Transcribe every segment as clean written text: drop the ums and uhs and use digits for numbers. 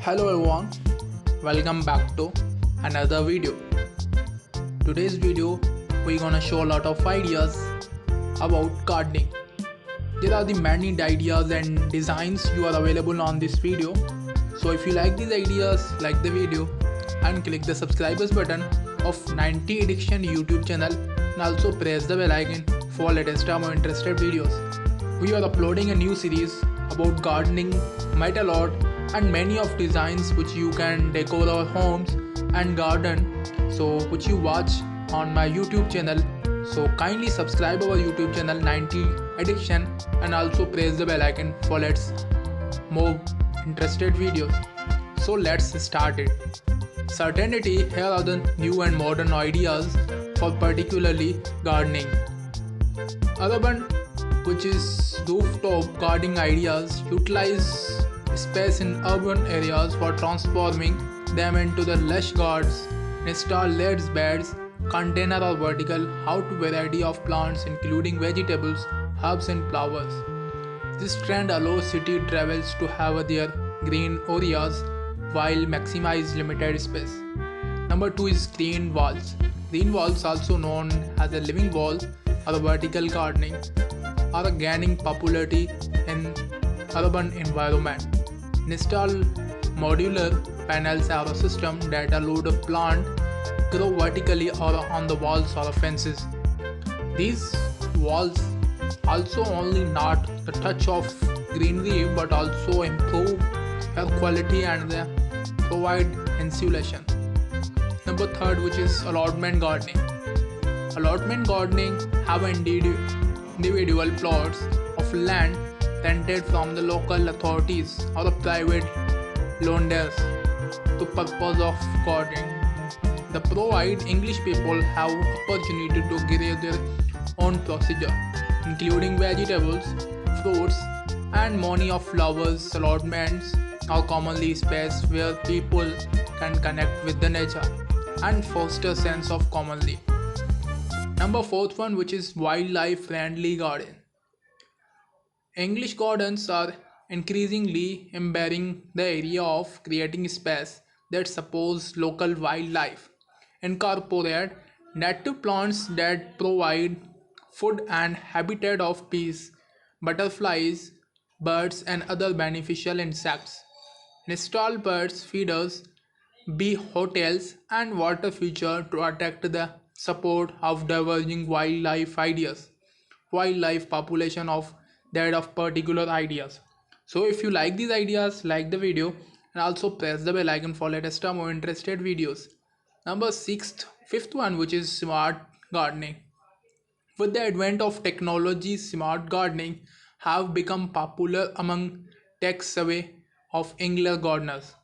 Hello everyone, welcome back to another video. Today's video we're gonna show a lot of ideas about gardening. There are the many ideas and designs you are available on this video. So if you like these ideas, like the video and click the subscribers button of 90 Addiction YouTube channel and also press the bell icon for latest and more interested videos. We are uploading a new series about gardening, metal art and many of designs which you can decor our homes and garden, so which you watch on my YouTube channel. So kindly subscribe our YouTube channel 90 Addiction and also press the bell icon for more interested videos. So let's start it. Certainty, here are the new and modern ideas for particularly gardening. Urban, which is rooftop gardening ideas, utilize space in urban areas for transforming them into the lush gardens. Install raised beds, container or vertical, out variety of plants including vegetables, herbs and flowers. This trend allows city travelers to have their green areas while maximize limited space. Number 2 is green walls. Green walls, also known as a living wall or vertical gardening, are gaining popularity in urban environment. Install modular panels or a system that allow the plant grow vertically or on the walls or fences. These walls also only not the touch of greenery but also improve air quality and provide insulation. Number 3, which is allotment gardening. Allotment gardening have individual plots of land rented from the local authorities or the private landowners to purpose of gardening. The provide English people have opportunity to grow their own procedure, including vegetables, fruits, and many of flowers. Allotments are commonly space where people can connect with the nature and foster sense of commonly. Number 4 one, which is wildlife friendly garden. English gardens are increasingly embracing the area of creating space that supports local wildlife, incorporate native plants that provide food and habitat of bees, butterflies, birds and other beneficial insects. Install birds feeders, bee hotels and water feature to attract the support of diverging wildlife population of that of particular ideas. So if you like these ideas, like the video and also press the bell icon for latest or more interested videos. Number fifth one, which is smart gardening. With the advent of technology, smart gardening have become popular among tech-savvy of English gardeners,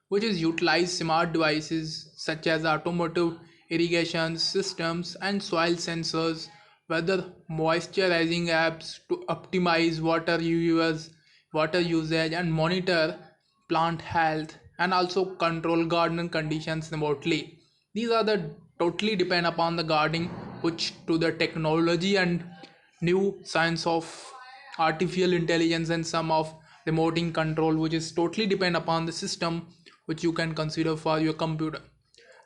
which is utilize smart devices such as automotive irrigation systems and soil sensors, weather moisturizing apps to optimize water usage and monitor plant health and also control garden conditions remotely. These are the totally depend upon the gardening which to the technology and new science of artificial intelligence and some of remoting control, which is totally depend upon the system which you can consider for your computer,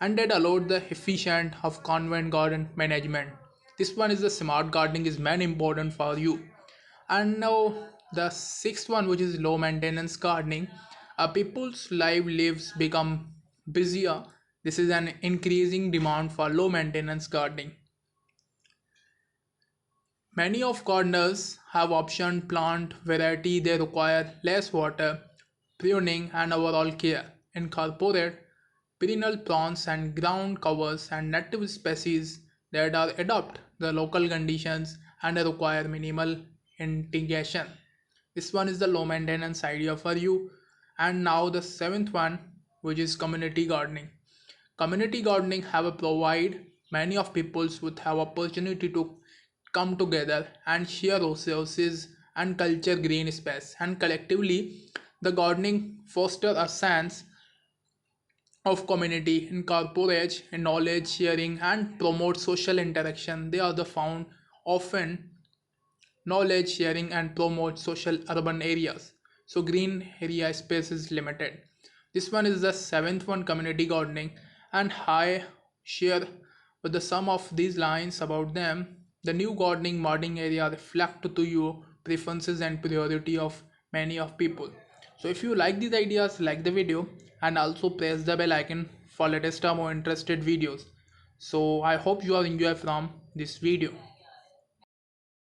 and that allowed the efficient of convent garden management. This one is the smart gardening is man important for you. And now the sixth one, which is low maintenance gardening. People's lives become busier. This is an increasing demand for low maintenance gardening. Many of gardeners have optioned plant variety they require less water, pruning and overall care. Incorporate perennial plants and ground covers and native species that are adapt the local conditions and require minimal integration. This one is the low maintenance idea for you. And now the seventh one, which is community gardening. Community gardening have a provide many of peoples would have opportunity to come together and share resources and culture green space, and collectively the gardening foster a sense of community, encourage knowledge sharing and promote social interaction. They are the found often knowledge sharing and promote social urban areas. So green area space is limited. This one is the seventh one, community gardening, and I share with the sum of these lines about them. The new gardening area reflect to your preferences and priority of many of people. So if you like these ideas, like the video and also press the bell icon for latest more interested videos. So I hope you are enjoy from this video.